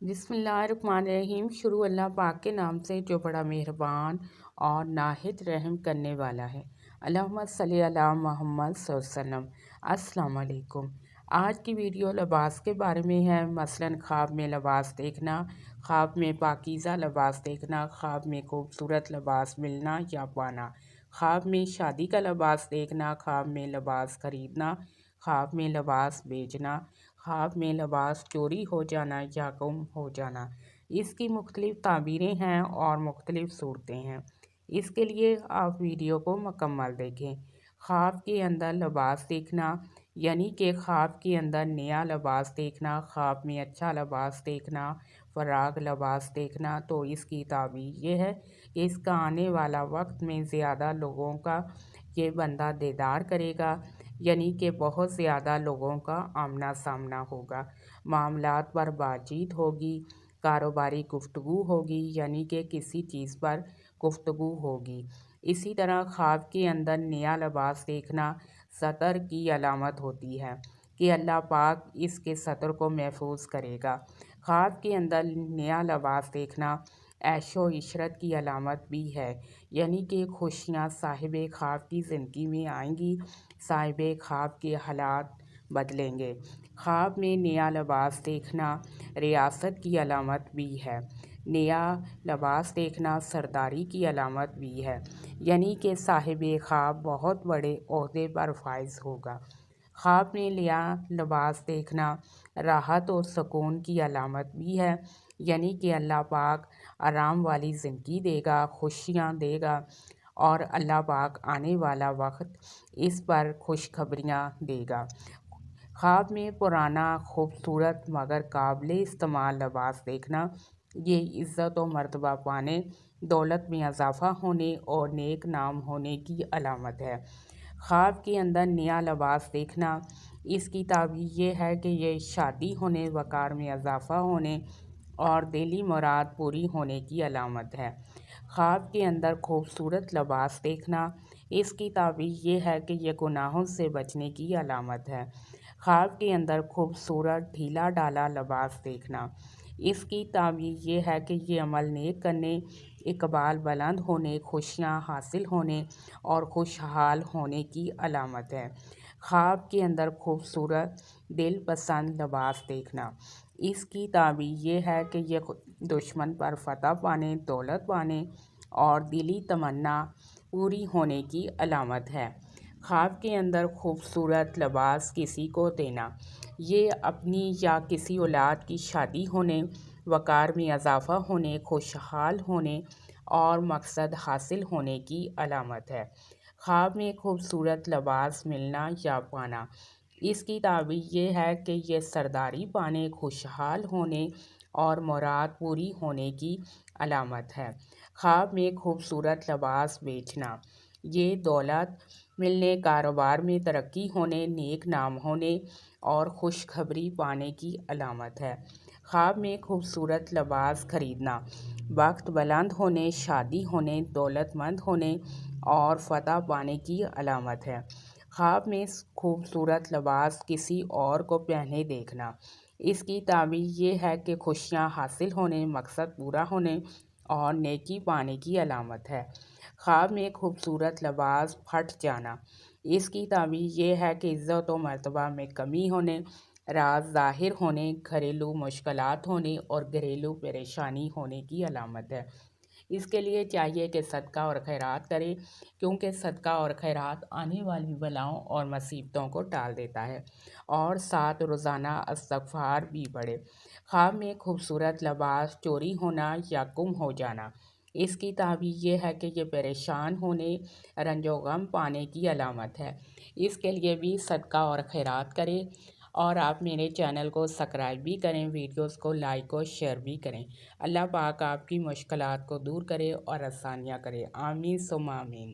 بسم اللہ الرحمن الرحیم۔ شروع اللہ پاک کے نام سے جو بڑا مہربان اور نہایت رحم کرنے والا ہے۔ اللہم صلی علی محمد صلی اللہ علیہ وسلم۔ السلام علیکم۔ آج کی ویڈیو لباس کے بارے میں ہے۔ مثلا خواب میں لباس دیکھنا، خواب میں پاکیزہ لباس دیکھنا، خواب میں خوبصورت لباس ملنا یا پانا، خواب میں شادی کا لباس دیکھنا، خواب میں لباس خریدنا، خواب میں لباس بیچنا، خواب میں لباس چوری ہو جانا یا گم ہو جانا۔ اس کی مختلف تعبیریں ہیں اور مختلف صورتیں ہیں۔ اس کے لیے آپ ویڈیو کو مکمل دیکھیں۔ خواب کے اندر لباس دیکھنا یعنی کہ خواب کے اندر نیا لباس دیکھنا، خواب میں اچھا لباس دیکھنا، فراق لباس دیکھنا، تو اس کی تعبیر یہ ہے کہ اس کا آنے والا وقت میں زیادہ لوگوں کا یہ بندہ دیدار کرے گا، یعنی کہ بہت زیادہ لوگوں کا آمنا سامنا ہوگا، معاملات پر بات چیت ہوگی، کاروباری گفتگو ہوگی، یعنی کہ کسی چیز پر گفتگو ہوگی۔ اسی طرح خواب کے اندر نیا لباس دیکھنا ستر کی علامت ہوتی ہے کہ اللہ پاک اس کے ستر کو محفوظ کرے گا۔ خواب کے اندر نیا لباس دیکھنا عیش و عشرت کی علامت بھی ہے، یعنی کہ خوشیاں صاحب خواب کی زندگی میں آئیں گی، صاحب خواب کے حالات بدلیں گے۔ خواب میں نیا لباس دیکھنا ریاست کی علامت بھی ہے۔ نیا لباس دیکھنا سرداری کی علامت بھی ہے، یعنی کہ صاحب خواب بہت بڑے عہدے پر فائز ہوگا۔ خواب میں نیا لباس دیکھنا راحت و سکون کی علامت بھی ہے، یعنی کہ اللہ پاک آرام والی زندگی دے گا، خوشیاں دے گا، اور اللہ پاک آنے والا وقت اس پر خوشخبریاں دے گا۔ خواب میں پرانا خوبصورت مگر قابل استعمال لباس دیکھنا یہ عزت و مرتبہ پانے، دولت میں اضافہ ہونے اور نیک نام ہونے کی علامت ہے۔ خواب کے اندر نیا لباس دیکھنا اس کی تعبیر یہ ہے کہ یہ شادی ہونے، وقار میں اضافہ ہونے اور دلی مراد پوری ہونے کی علامت ہے۔ خواب کے اندر خوبصورت لباس دیکھنا اس کی تعبیر یہ ہے کہ یہ گناہوں سے بچنے کی علامت ہے۔ خواب کے اندر خوبصورت ڈھیلا ڈالا لباس دیکھنا اس کی تعبیر یہ ہے کہ یہ عمل نیک کرنے، اقبال بلند ہونے، خوشیاں حاصل ہونے اور خوشحال ہونے کی علامت ہے۔ خواب کے اندر خوبصورت دل پسند لباس دیکھنا اس کی تعبیر یہ ہے کہ یہ دشمن پر فتح پانے، دولت پانے اور دلی تمنا پوری ہونے کی علامت ہے۔ خواب کے اندر خوبصورت لباس کسی کو دینا یہ اپنی یا کسی اولاد کی شادی ہونے، وقار میں اضافہ ہونے، خوشحال ہونے اور مقصد حاصل ہونے کی علامت ہے۔ خواب میں خوبصورت لباس ملنا یا پانا اس کی تعبیر یہ ہے کہ یہ سرداری پانے، خوشحال ہونے اور مراد پوری ہونے کی علامت ہے۔ خواب میں خوبصورت لباس بیچنا یہ دولت ملنے، کاروبار میں ترقی ہونے، نیک نام ہونے اور خوشخبری پانے کی علامت ہے۔ خواب میں خوبصورت لباس خریدنا بخت بلند ہونے، شادی ہونے، دولت مند ہونے اور فتح پانے کی علامت ہے۔ خواب میں خوبصورت لباس کسی اور کو پہنے دیکھنا اس کی تعبیر یہ ہے کہ خوشیاں حاصل ہونے، مقصد پورا ہونے اور نیکی پانے کی علامت ہے۔ خواب میں خوبصورت لباس پھٹ جانا اس کی تعبیر یہ ہے کہ عزت و مرتبہ میں کمی ہونے، راز ظاہر ہونے، گھریلو مشکلات ہونے اور گھریلو پریشانی ہونے کی علامت ہے۔ اس کے لیے چاہیے کہ صدقہ اور خیرات کرے، کیونکہ صدقہ اور خیرات آنے والی بلاؤں اور مصیبتوں کو ٹال دیتا ہے، اور ساتھ روزانہ استغفار بھی پڑھے۔ خواب میں خوبصورت لباس چوری ہونا یا گم ہو جانا اس کی تعبیر یہ ہے کہ یہ پریشان ہونے، رنج و غم پانے کی علامت ہے۔ اس کے لیے بھی صدقہ اور خیرات کریں، اور آپ میرے چینل کو سبسکرائب بھی کریں، ویڈیوز کو لائک اور شیئر بھی کریں۔ اللہ پاک آپ کی مشکلات کو دور کرے اور آسانیاں کرے۔ آمین ثم آمین۔